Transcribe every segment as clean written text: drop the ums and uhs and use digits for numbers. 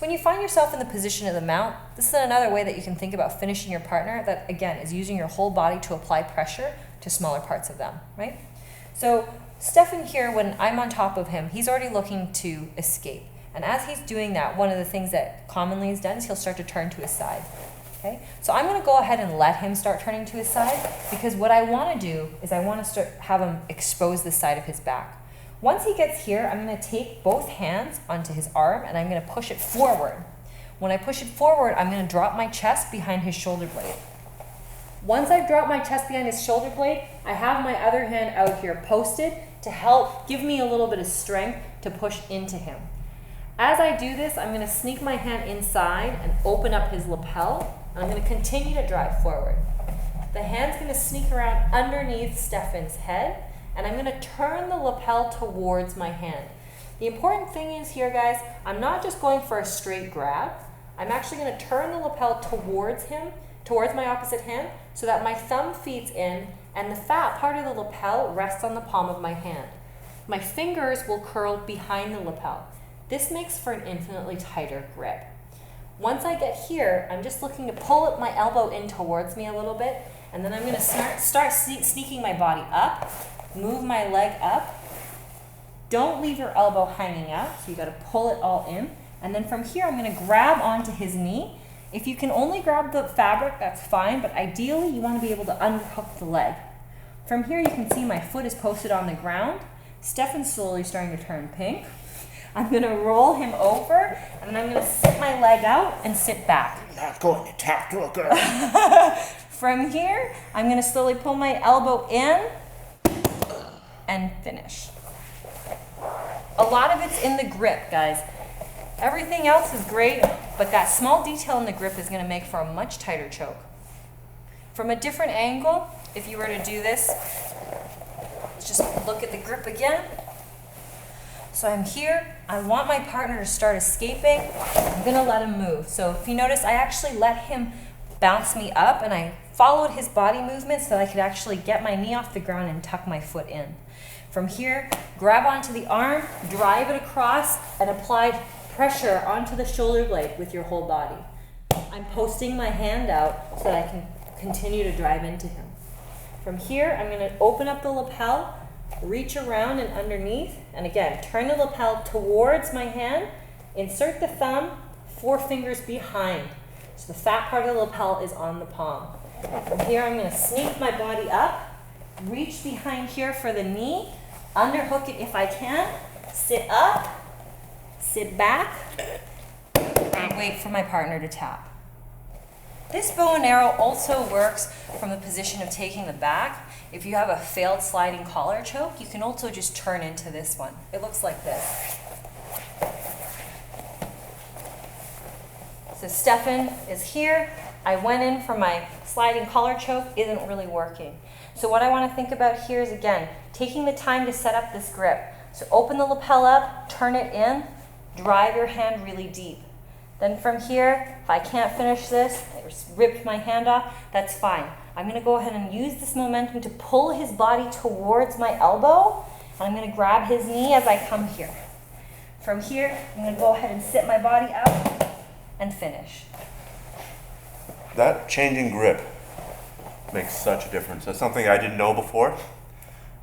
when you find yourself in the position of the mount, this is another way that you can think about finishing your partner that, again, is using your whole body to apply pressure to smaller parts of them, right? So Stephan here, when I'm on top of him, he's already looking to escape. And as he's doing that, one of the things that commonly is done is he'll start to turn to his side. Okay? So I'm going to go ahead and let him start turning to his side, because what I want to do is I want to have him expose the side of his back. Once he gets here, I'm going to take both hands onto his arm and I'm going to push it forward. When I push it forward, I'm going to drop my chest behind his shoulder blade. Once I've dropped my chest behind his shoulder blade, I have my other hand out here posted to help give me a little bit of strength to push into him. As I do this, I'm going to sneak my hand inside and open up his lapel, and I'm going to continue to drive forward. The hand's going to sneak around underneath Stephan's head, and I'm going to turn the lapel towards my hand. The important thing is here, guys, I'm not just going for a straight grab. I'm actually going to turn the lapel towards him, towards my opposite hand, so that my thumb feeds in and the fat part of the lapel rests on the palm of my hand. My fingers will curl behind the lapel. This makes for an infinitely tighter grip. Once I get here, I'm just looking to pull up my elbow in towards me a little bit, and then I'm going to start sneaking my body up, move my leg up. Don't leave your elbow hanging out, so you got to pull it all in. And then from here, I'm going to grab onto his knee. If you can only grab the fabric, that's fine, but ideally you want to be able to unhook the leg. From here, you can see my foot is posted on the ground. Stephan's slowly starting to turn pink. I'm going to roll him over, and then I'm going to sit my leg out and sit back. I'm not going to talk to a girl. From here, I'm going to slowly pull my elbow in and finish. A lot of it's in the grip, guys. Everything else is great, but that small detail in the grip is going to make for a much tighter choke. From a different angle, if you were to do this, let's just look at the grip again. So I'm here, I want my partner to start escaping, I'm going to let him move. So if you notice, I actually let him bounce me up and I followed his body movement so that I could actually get my knee off the ground and tuck my foot in. From here, grab onto the arm, drive it across, and apply pressure onto the shoulder blade with your whole body. I'm posting my hand out so that I can continue to drive into him. From here, I'm going to open up the lapel, reach around and underneath, and again, turn the lapel towards my hand, insert the thumb, 4 fingers behind. So the fat part of the lapel is on the palm. From here, I'm going to sneak my body up, reach behind here for the knee, underhook it if I can, sit up, sit back, and wait for my partner to tap. This bow and arrow also works from the position of taking the back. If you have a failed sliding collar choke, you can also just turn into this one. It looks like this. So Stephan is here. I went in for my sliding collar choke, isn't really working. So what I want to think about here is, again, taking the time to set up this grip. So open the lapel up, turn it in, drive your hand really deep. Then from here, if I can't finish this, I ripped my hand off, that's fine. I'm going to go ahead and use this momentum to pull his body towards my elbow, and I'm going to grab his knee as I come here. From here, I'm going to go ahead and sit my body up and finish. That changing grip makes such a difference. That's something I didn't know before.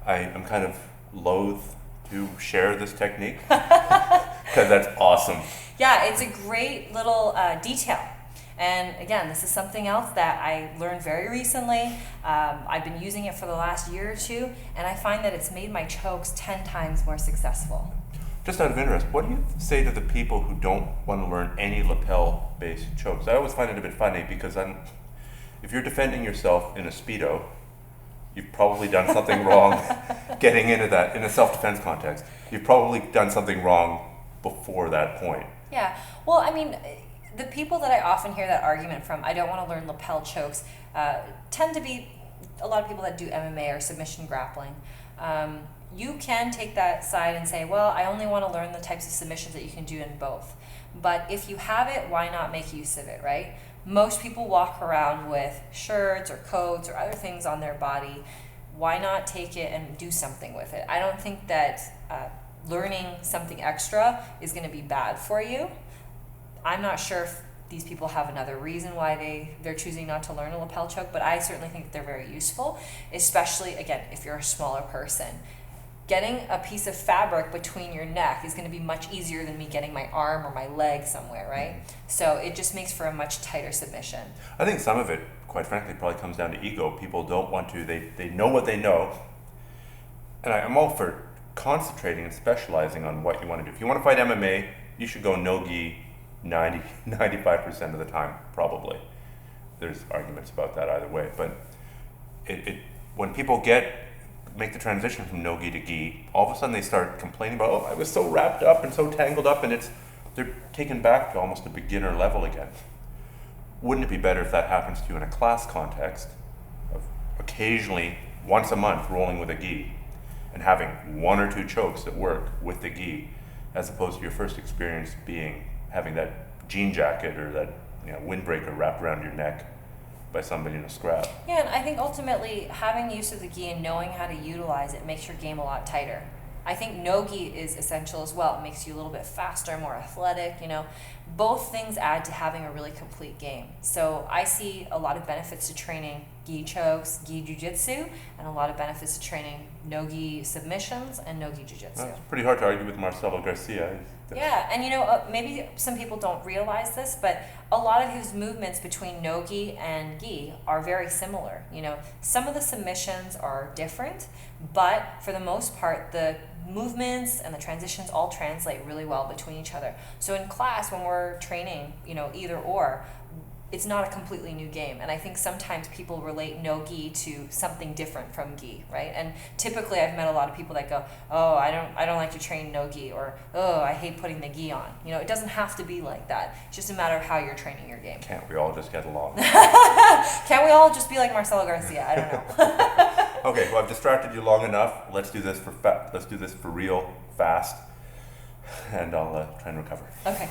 I'm kind of loath to share this technique because that's awesome. Yeah, it's a great little detail. And again, this is something else that I learned very recently. I've been using it for the last year or two, and I find that it's made my chokes 10 times more successful. Just out of interest, what do you say to the people who don't want to learn any lapel-based chokes? I always find it a bit funny because if you're defending yourself in a Speedo, you've probably done something wrong getting into that in a self-defense context. You've probably done something wrong before that point. Yeah, well, I mean, the people that I often hear that argument from, I don't want to learn lapel chokes, tend to be a lot of people that do MMA or submission grappling. You can take that side and say, well, I only want to learn the types of submissions that you can do in both. But if you have it, why not make use of it, right? Most people walk around with shirts or coats or other things on their body. Why not take it and do something with it? I don't think that learning something extra is going to be bad for you. I'm not sure if these people have another reason why they're choosing not to learn a lapel choke, but I certainly think that they're very useful, especially, again, if you're a smaller person. Getting a piece of fabric between your neck is going to be much easier than me getting my arm or my leg somewhere, right? So it just makes for a much tighter submission. I think some of it, quite frankly, probably comes down to ego. People don't want to, they know what they know. And I'm all for concentrating and specializing on what you want to do. If you want to fight MMA, you should go no-gi 95% of the time, probably. There's arguments about that either way. But when people make the transition from no-gi to gi, all of a sudden they start complaining about, oh, I was so wrapped up and so tangled up, and they're taken back to almost a beginner level again. Wouldn't it be better if that happens to you in a class context, of occasionally, once a month, rolling with a gi, and having 1 or 2 chokes that work with the gi, as opposed to your first experience having that jean jacket or that windbreaker wrapped around your neck by somebody in a scrap. Yeah, and I think ultimately having use of the gi and knowing how to utilize it makes your game a lot tighter. I think no gi is essential as well. It makes you a little bit faster, more athletic, Both things add to having a really complete game. So I see a lot of benefits to training gi chokes, gi jiu-jitsu, and a lot of benefits to training no gi submissions and no gi jiu-jitsu. It's pretty hard to argue with Marcelo Garcia. Yeah, and maybe some people don't realize this, but a lot of his movements between no-gi and gi are very similar. Some of the submissions are different, but for the most part, the movements and the transitions all translate really well between each other. So in class, when we're training, either or, it's not a completely new game. And I think sometimes people relate no-gi to something different from gi, right? And typically I've met a lot of people that go, oh, I don't like to train no-gi, or, oh, I hate putting the gi on. It doesn't have to be like that. It's just a matter of how you're training your game. Can't we all just get along? Can't we all just be like Marcelo Garcia? I don't know. Okay, well, I've distracted you long enough. Let's do this for real, fast, and I'll try and recover. Okay.